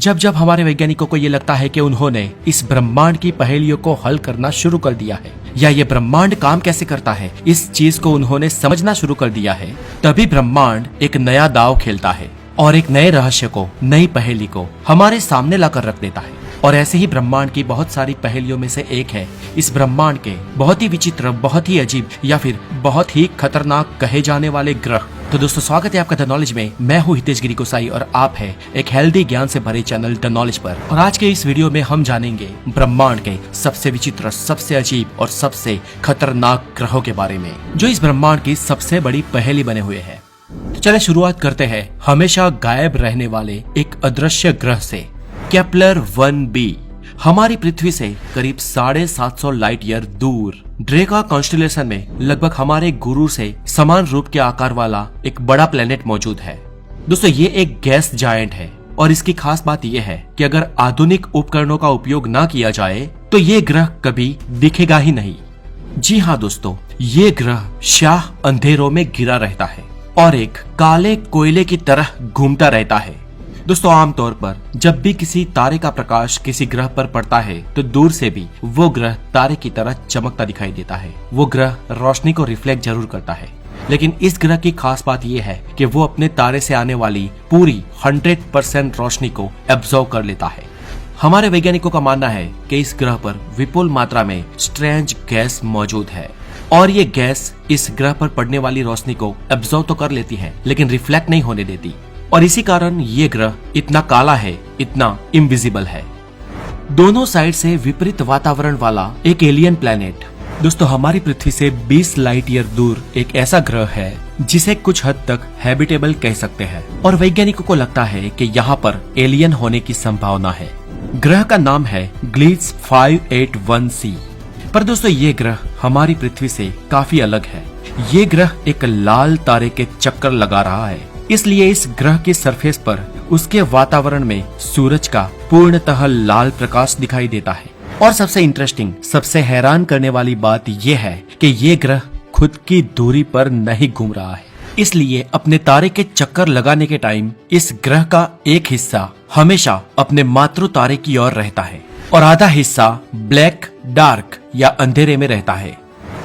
जब जब हमारे वैज्ञानिकों को ये लगता है कि उन्होंने इस ब्रह्मांड की पहेलियों को हल करना शुरू कर दिया है, या ये ब्रह्मांड काम कैसे करता है इस चीज को उन्होंने समझना शुरू कर दिया है, तभी ब्रह्मांड एक नया दांव खेलता है और एक नए रहस्य को, नई पहेली को हमारे सामने लाकर रख देता है। और ऐसे ही ब्रह्मांड की बहुत सारी पहेलियों में से एक है इस ब्रह्मांड के बहुत ही विचित्र, बहुत ही अजीब या फिर बहुत ही खतरनाक कहे जाने वाले ग्रह। तो दोस्तों, स्वागत है आपका द नॉलेज में। मैं हूँ हितेश गिरी गोसाई और आप है एक हेल्दी ज्ञान से भरे चैनल द नॉलेज पर। और आज के इस वीडियो में हम जानेंगे ब्रह्मांड के सबसे विचित्र, सबसे अजीब और सबसे खतरनाक ग्रहों के बारे में, जो इस ब्रह्मांड की सबसे बड़ी पहेली बने हुए है। तो चले शुरुआत करते हैं हमेशा गायब रहने वाले एक अदृश्य ग्रह से, केपलर 1b। हमारी पृथ्वी से करीब 750 लाइट ईयर दूर ड्रेका कॉन्स्टेलेशन में लगभग हमारे गुरु से समान रूप के आकार वाला एक बड़ा प्लेनेट मौजूद है। दोस्तों, ये एक गैस जायंट है और इसकी खास बात यह है कि अगर आधुनिक उपकरणों का उपयोग ना किया जाए तो ये ग्रह कभी दिखेगा ही नहीं। जी हाँ दोस्तों, ये ग्रह शाह अंधेरों में गिरा रहता है और एक काले कोयले की तरह घूमता रहता है। दोस्तों, आमतौर पर जब भी किसी तारे का प्रकाश किसी ग्रह पर पड़ता है तो दूर से भी वो ग्रह तारे की तरह चमकता दिखाई देता है। वो ग्रह रोशनी को रिफ्लेक्ट जरूर करता है, लेकिन इस ग्रह की खास बात यह है कि वो अपने तारे से आने वाली पूरी 100% रोशनी को एब्जॉर्ब कर लेता है। हमारे वैज्ञानिकों का मानना है कि इस ग्रह पर विपुल मात्रा में स्ट्रेंज गैस मौजूद है और ये गैस इस ग्रह पर पड़ने वाली रोशनी को एब्जॉर्ब तो कर लेती है लेकिन रिफ्लेक्ट नहीं होने देती, और इसी कारण ये ग्रह इतना काला है, इतना इनविजिबल है। दोनों साइड से विपरीत वातावरण वाला एक एलियन प्लेनेट। दोस्तों, हमारी पृथ्वी से 20 लाइट ईयर दूर एक ऐसा ग्रह है जिसे कुछ हद तक हैबिटेबल कह सकते हैं, और वैज्ञानिकों को लगता है कि यहाँ पर एलियन होने की संभावना है। ग्रह का नाम है ग्लिट्ज 581c। पर दोस्तों, ये ग्रह हमारी पृथ्वी से काफी अलग है। ये ग्रह एक लाल तारे के चक्कर लगा रहा है, इसलिए इस ग्रह के सरफेस पर उसके वातावरण में सूरज का पूर्णतः लाल प्रकाश दिखाई देता है। और सबसे इंटरेस्टिंग, सबसे हैरान करने वाली बात यह है कि ये ग्रह खुद की दूरी पर नहीं घूम रहा है, इसलिए अपने तारे के चक्कर लगाने के टाइम इस ग्रह का एक हिस्सा हमेशा अपने मातृ तारे की ओर रहता है और आधा हिस्सा ब्लैक, डार्क या अंधेरे में रहता है।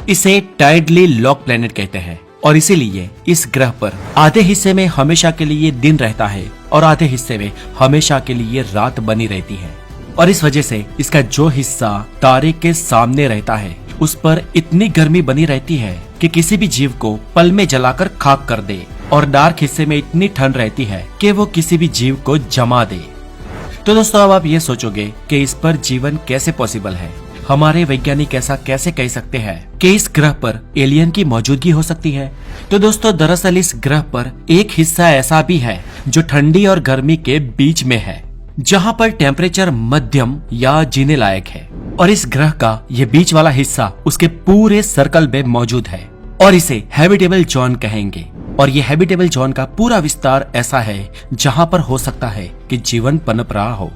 इसे टाइडली लॉक प्लेनेट कहते हैं और इसीलिए इस ग्रह पर आधे हिस्से में हमेशा के लिए दिन रहता है और आधे हिस्से में हमेशा के लिए रात बनी रहती है। और इस वजह से इसका जो हिस्सा तारे के सामने रहता है उस पर इतनी गर्मी बनी रहती है कि किसी भी जीव को पल में जलाकर खाक कर दे, और डार्क हिस्से में इतनी ठंड रहती है कि वो किसी भी जीव को जमा दे। तो दोस्तों, अब आप ये सोचोगे कि इस पर जीवन कैसे पॉसिबल है। हमारे वैज्ञानिक ऐसा कैसे कह सकते हैं कि इस ग्रह पर एलियन की मौजूदगी हो सकती है। तो दोस्तों, दरअसल इस ग्रह पर एक हिस्सा ऐसा भी है जो ठंडी और गर्मी के बीच में है, जहां पर टेम्परेचर मध्यम या जीने लायक है। और इस ग्रह का ये बीच वाला हिस्सा उसके पूरे सर्कल में मौजूद है और इसे हैबिटेबल जोन कहेंगे। और ये हैबिटेबल जोन का पूरा विस्तार ऐसा है जहां पर हो सकता है कि जीवन पनप रहा हो।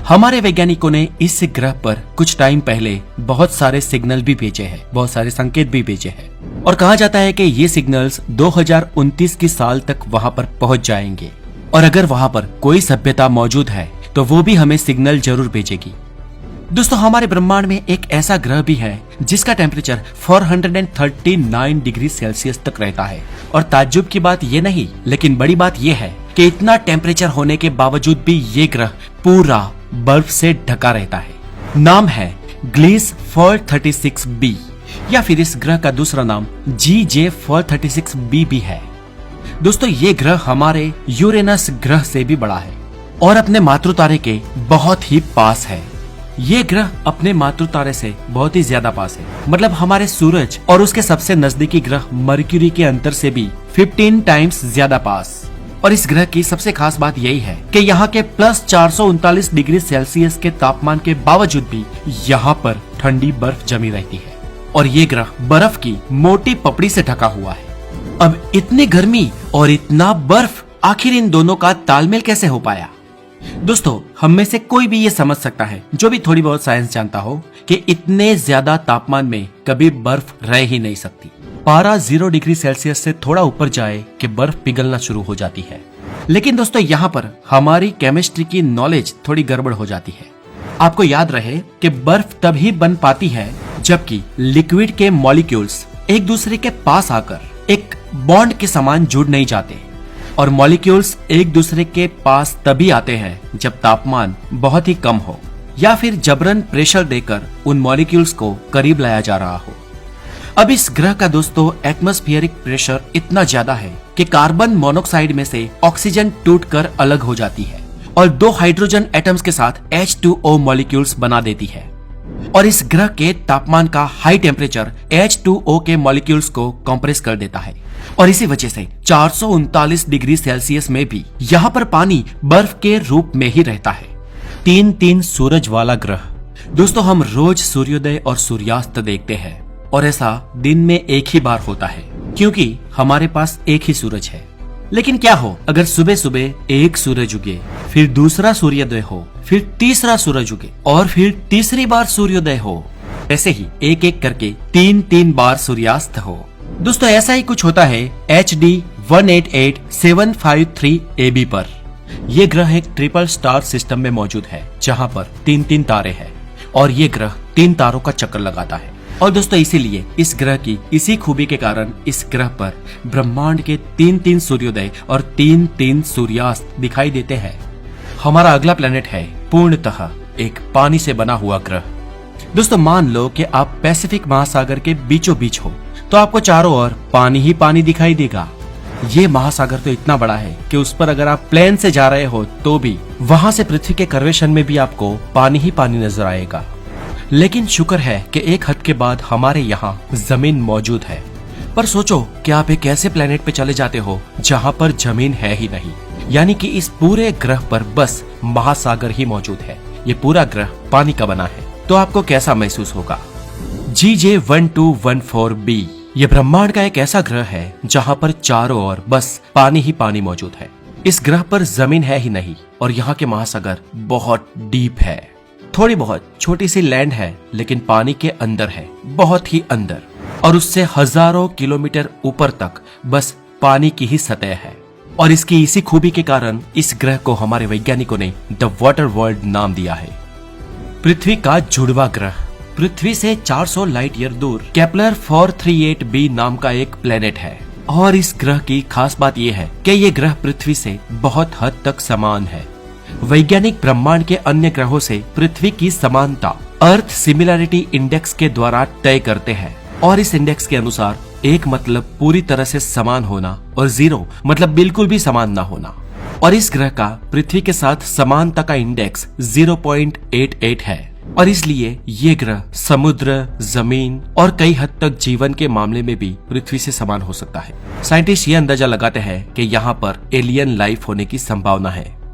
हमारे वैज्ञानिकों ने इस ग्रह पर कुछ टाइम पहले बहुत सारे सिग्नल भी भेजे हैं, बहुत सारे संकेत भी भेजे हैं, और कहा जाता है कि ये सिग्नल्स 2029 की साल तक वहां पर पहुंच जाएंगे। और अगर वहां पर कोई सभ्यता मौजूद है तो वो भी हमें सिग्नल जरूर भेजेगी। दोस्तों, हमारे ब्रह्मांड में एक ऐसा ग्रह भी है जिसका टेम्परेचर 439 डिग्री सेल्सियस तक रहता है। और ताज्जुब की बात ये नहीं, लेकिन बड़ी बात ये है कि इतना टेम्परेचर होने के बावजूद भी ये ग्रह पूरा बर्फ से ढका रहता है। नाम है ग्लिट्ज 436b, या फिर इस ग्रह का दूसरा नाम GJ 436b भी है। दोस्तों, ये ग्रह हमारे यूरेनस ग्रह से भी बड़ा है और अपने मातृ तारे के बहुत ही पास है। ये ग्रह अपने मातृ तारे से बहुत ही ज्यादा पास है, मतलब हमारे सूरज और उसके सबसे नजदीकी ग्रह मर्क्यूरी के अंतर से भी 15 टाइम्स ज्यादा पास। और इस ग्रह की सबसे खास बात यही है कि यहाँ के प्लस 439 डिग्री सेल्सियस के तापमान के बावजूद भी यहाँ पर ठंडी बर्फ जमी रहती है और ये ग्रह बर्फ की मोटी पपड़ी से ढका हुआ है। अब इतनी गर्मी और इतना बर्फ, आखिर इन दोनों का तालमेल कैसे हो पाया? दोस्तों, हम में से कोई भी ये समझ सकता है, जो भी थोड़ी बहुत साइंस जानता हो, कि इतने ज्यादा तापमान में कभी बर्फ रह ही नहीं सकती। पारा 0 डिग्री सेल्सियस से थोड़ा ऊपर जाए कि बर्फ पिघलना शुरू हो जाती है। लेकिन दोस्तों यहाँ पर हमारी केमिस्ट्री की नॉलेज थोड़ी गड़बड़ हो जाती है। आपको याद रहे कि बर्फ तभी बन पाती है जबकि लिक्विड के मॉलिक्यूल्स एक दूसरे के पास आकर एक बॉन्ड के समान जुड़ नहीं जाते, और मॉलिक्यूल्स एक दूसरे के पास तभी आते हैं जब तापमान बहुत ही कम हो या फिर जबरन प्रेशर देकर उन मॉलिक्यूल्स को करीब लाया जा रहा हो। अब इस ग्रह का दोस्तों एटमॉस्फेरिक प्रेशर इतना ज्यादा है कि कार्बन मोनोक्साइड में से ऑक्सीजन टूटकर अलग हो जाती है और 2 हाइड्रोजन एटम्स के साथ H2O मॉलिक्यूल्स बना देती है। और इस ग्रह के तापमान का हाई टेम्परेचर H2O के मॉलिक्यूल्स को कंप्रेस कर देता है, और इसी वजह से 439 डिग्री सेल्सियस में भी यहाँ पर पानी बर्फ के रूप में ही रहता है। 3 सूरज वाला ग्रह। दोस्तों हम रोज सूर्योदय और सूर्यास्त देखते हैं, और ऐसा दिन में एक ही बार होता है क्योंकि हमारे पास एक ही सूरज है। लेकिन क्या हो अगर सुबह सुबह एक सूरज उगे, फिर दूसरा सूर्योदय हो, फिर तीसरा सूरज उगे और फिर तीसरी बार सूर्योदय हो, ऐसे ही एक एक करके 3 बार सूर्यास्त हो। दोस्तों ऐसा ही कुछ होता है HD 188753 AB पर। ये ग्रह एक ट्रिपल स्टार सिस्टम में मौजूद है जहाँ पर 3 तारे हैं, और ये ग्रह 3 तारों का चक्कर लगाता है। और दोस्तों इसीलिए इस ग्रह की इसी खूबी के कारण इस ग्रह पर ब्रह्मांड के 3 सूर्योदय और 3 सूर्यास्त दिखाई देते हैं। हमारा अगला प्लेनेट है पूर्णतः एक पानी से बना हुआ ग्रह। दोस्तों मान लो कि आप पैसिफिक महासागर के बीचों बीच हो, तो आपको चारों ओर पानी ही पानी दिखाई देगा। ये महासागर तो इतना बड़ा है कि उस पर अगर आप प्लेन से जा रहे हो तो भी वहां से पृथ्वी के कर्वेशन में भी आपको पानी ही पानी नजर आएगा। लेकिन शुक्र है कि एक हद के बाद हमारे यहाँ जमीन मौजूद है। पर सोचो कि आप एक ऐसे प्लेनेट पे चले जाते हो जहाँ पर जमीन है ही नहीं, यानी कि इस पूरे ग्रह पर बस महासागर ही मौजूद है। ये पूरा ग्रह पानी का बना है, तो आपको कैसा महसूस होगा। GJ1214b ये ब्रह्मांड का एक ऐसा ग्रह है जहाँ पर चारों ओर बस पानी ही पानी मौजूद है। इस ग्रह पर जमीन है ही नहीं, और यहाँ के महासागर बहुत डीप है। थोड़ी बहुत छोटी सी लैंड है, लेकिन पानी के अंदर है, बहुत ही अंदर, और उससे हजारों किलोमीटर ऊपर तक बस पानी की ही सतह है। और इसकी इसी खूबी के कारण इस ग्रह को हमारे वैज्ञानिकों ने द वाटर वर्ल्ड नाम दिया है। पृथ्वी का जुड़वा ग्रह। पृथ्वी से 400 लाइट ईयर दूर केपलर 438b नाम का एक प्लेनेट है, और इस ग्रह की खास बात यह है कि ये ग्रह पृथ्वी से बहुत हद तक समान है। वैज्ञानिक ब्रह्मांड के अन्य ग्रहों से पृथ्वी की समानता अर्थ सिमिलैरिटी इंडेक्स के द्वारा तय करते हैं, और इस इंडेक्स के अनुसार 1 मतलब पूरी तरह से समान होना और 0 मतलब बिल्कुल भी समान ना होना। और इस ग्रह का पृथ्वी के साथ समानता का इंडेक्स 0.88 है, और इसलिए ये ग्रह समुद्र, जमीन और कई हद तक जीवन के मामले में भी पृथ्वी से समान हो सकता है। साइंटिस्ट ये अंदाजा लगाते हैं कि यहाँ पर एलियन लाइफ होने की संभावना है।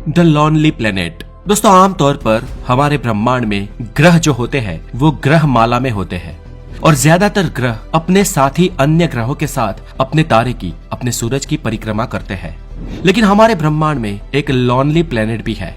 The lonely planet. दोस्तों आमतौर पर हमारे ब्रह्मांड में ग्रह जो होते हैं वो ग्रह माला में होते हैं, और ज्यादातर ग्रह अपने साथ ही अन्य ग्रहों के साथ अपने तारे की, अपने सूरज की परिक्रमा करते हैं। लेकिन हमारे ब्रह्मांड में एक लॉनली प्लेनेट भी है।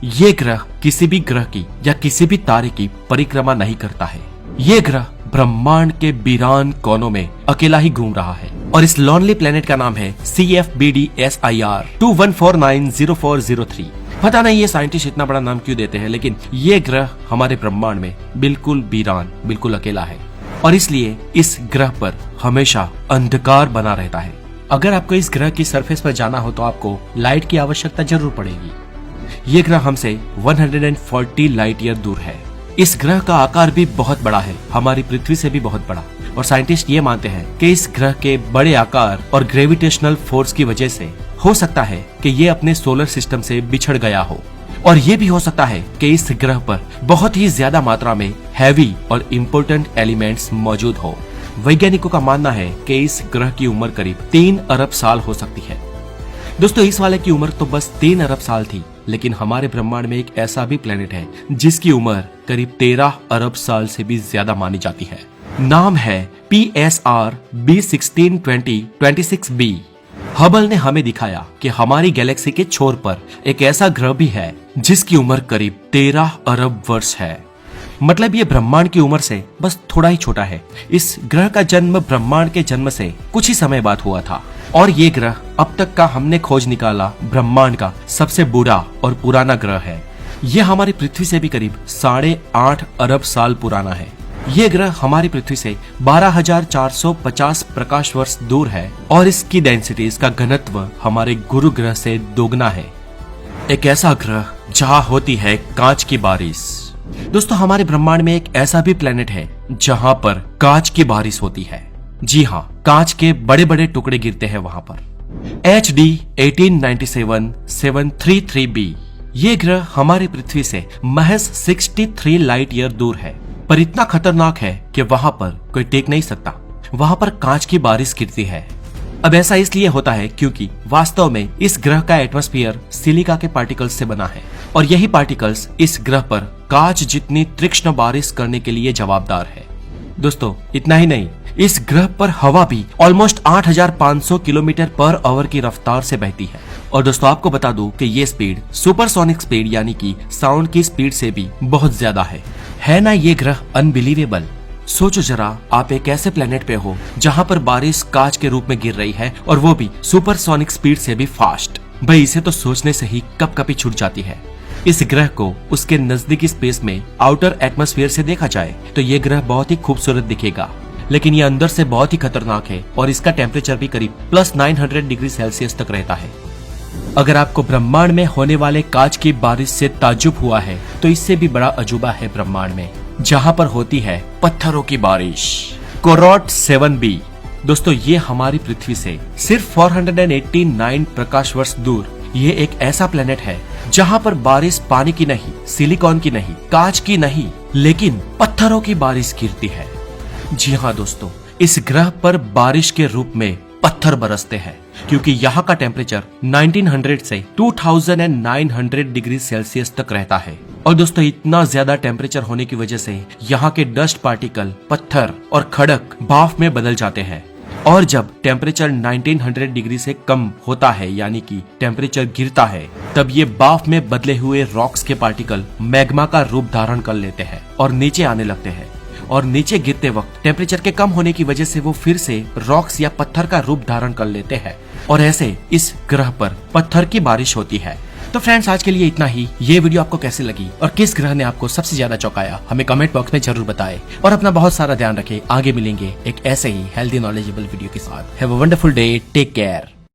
ये ग्रह किसी भी ग्रह की या किसी भी तारे की परिक्रमा नहीं करता है। ये ग्रह ब्रह्मांड के वीरान कोनों में अकेला ही घूम रहा है, और इस लॉनली प्लेनेट का नाम है CFBD-SIR 21490403। पता नहीं ये साइंटिस्ट इतना बड़ा नाम क्यों देते हैं, लेकिन ये ग्रह हमारे ब्रह्मांड में बिल्कुल वीरान, बिल्कुल अकेला है, और इसलिए इस ग्रह पर हमेशा अंधकार बना रहता है। अगर आपको इस ग्रह की सरफेस पर जाना हो तो आपको लाइट की आवश्यकता जरूर पड़ेगी। ये ग्रह हमसे 140 लाइट ईयर दूर है। इस ग्रह का आकार भी बहुत बड़ा है, हमारी पृथ्वी से भी बहुत बड़ा, और साइंटिस्ट ये मानते हैं कि इस ग्रह के बड़े आकार और ग्रेविटेशनल फोर्स की वजह से हो सकता है कि ये अपने सोलर सिस्टम से बिछड़ गया हो, और ये भी हो सकता है कि इस ग्रह पर बहुत ही ज्यादा मात्रा में हैवी और इम्पोर्टेंट एलिमेंट्स मौजूद हो। वैज्ञानिकों का मानना है कि इस ग्रह की उम्र करीब 3 अरब साल हो सकती है। दोस्तों इस वाले की उम्र तो बस 3 अरब साल थी, लेकिन हमारे ब्रह्मांड में एक ऐसा भी प्लेनेट है जिसकी उम्र करीब 13 अरब साल से भी ज्यादा मानी जाती है। नाम है PSR B162026b। हबल ने हमें दिखाया कि हमारी गैलेक्सी के छोर पर एक ऐसा ग्रह भी है जिसकी उम्र करीब 13 अरब वर्ष है। मतलब ये ब्रह्मांड की उम्र से बस थोड़ा ही छोटा है। इस ग्रह का जन्म ब्रह्मांड के जन्म से कुछ ही समय बाद हुआ था। और ये ग्रह अब तक का हमने खोज निकाला ब्रह्मांड का सबसे बूढ़ा और पुराना ग्रह है। ये हमारी पृथ्वी से भी करीब 8.5 अरब साल पुराना है। ये ग्रह हमारी पृथ्वी से 12,450 प्रकाश वर्ष दूर है और इसकी डेंसिटी, इसका घनत्व हमारे गुरु ग्रह से दोगुना है। एक ऐसा ग्रह जहाँ होती है कांच की बारिश। दोस्तों, हमारे ब्रह्मांड में एक ऐसा भी प्लेनेट है जहाँ पर कांच की बारिश होती है। जी हाँ, कांच के बड़े बड़े टुकड़े गिरते हैं वहां पर। HD 1897 733b ये ग्रह हमारी पृथ्वी से महज 63 लाइट ईयर दूर है, पर इतना खतरनाक है कि वहां पर कोई टेक नहीं सकता। वहां पर कांच की बारिश गिरती है। अब ऐसा इसलिए होता है क्योंकि वास्तव में इस ग्रह का एटमॉस्फेयर सिलिका के पार्टिकल्स से बना है और यही पार्टिकल्स इस ग्रह पर कांच जितनी तीक्ष्ण बारिश करने के लिए जवाबदार है। दोस्तों, इतना ही नहीं, इस ग्रह पर हवा भी ऑलमोस्ट 8,500 किलोमीटर पर आवर की रफ्तार से बहती है। और दोस्तों, आपको बता दूं कि ये स्पीड सुपरसोनिक स्पीड यानी कि साउंड की स्पीड से भी बहुत ज्यादा है ना ये ग्रह अनबिलीवेबल। सोचो जरा, आप एक ऐसे प्लेनेट पे हो जहाँ पर बारिश कांच के रूप में गिर रही है और वो भी सुपरसोनिक स्पीड से भी फास्ट। भाई, इसे तो सोचने से ही कपकपी छूट जाती है। इस ग्रह को उसके नजदीकी स्पेस में आउटर एटमॉस्फेयर से देखा जाए तो ये ग्रह बहुत ही खूबसूरत दिखेगा, लेकिन ये अंदर से बहुत ही खतरनाक है और इसका टेम्परेचर भी करीब +900 डिग्री सेल्सियस तक रहता है। अगर आपको ब्रह्मांड में होने वाले कांच की बारिश से ताज्जुब हुआ है तो इससे भी बड़ा अजूबा है ब्रह्मांड में, जहाँ पर होती है पत्थरों की बारिश। कोरोट 7b। दोस्तों, ये हमारी पृथ्वी से सिर्फ 489 प्रकाश वर्ष दूर ये एक ऐसा प्लेनेट है जहाँ पर बारिश पानी की नहीं, सिलिकॉन की नहीं, कांच की नहीं, लेकिन पत्थरों की बारिश गिरती है। जी हाँ दोस्तों, इस ग्रह पर बारिश के रूप में पत्थर बरसते हैं क्योंकि यहाँ का टेम्परेचर 1900 से 2900 डिग्री सेल्सियस तक रहता है। और दोस्तों, इतना ज्यादा टेम्परेचर होने की वजह से यहाँ के डस्ट पार्टिकल, पत्थर और खड़क भाप में बदल जाते हैं। और जब टेम्परेचर 1900 डिग्री से कम होता है यानी कि टेम्परेचर गिरता है, तब ये भाप में बदले हुए रॉक्स के पार्टिकल मैग्मा का रूप धारण कर लेते हैं और नीचे आने लगते हैं। और नीचे गिरते वक्त टेम्परेचर के कम होने की वजह से वो फिर से रॉक्स या पत्थर का रूप धारण कर लेते हैं और ऐसे इस ग्रह पर पत्थर की बारिश होती है। तो फ्रेंड्स, आज के लिए इतना ही। ये वीडियो आपको कैसी लगी और किस ग्रह ने आपको सबसे ज्यादा चौंकाया, हमें कमेंट बॉक्स में जरूर बताएं। और अपना बहुत सारा ध्यान रखें। आगे मिलेंगे एक ऐसे ही हेल्दी नॉलेजेबल वीडियो के साथ। Have a wonderful day, take care.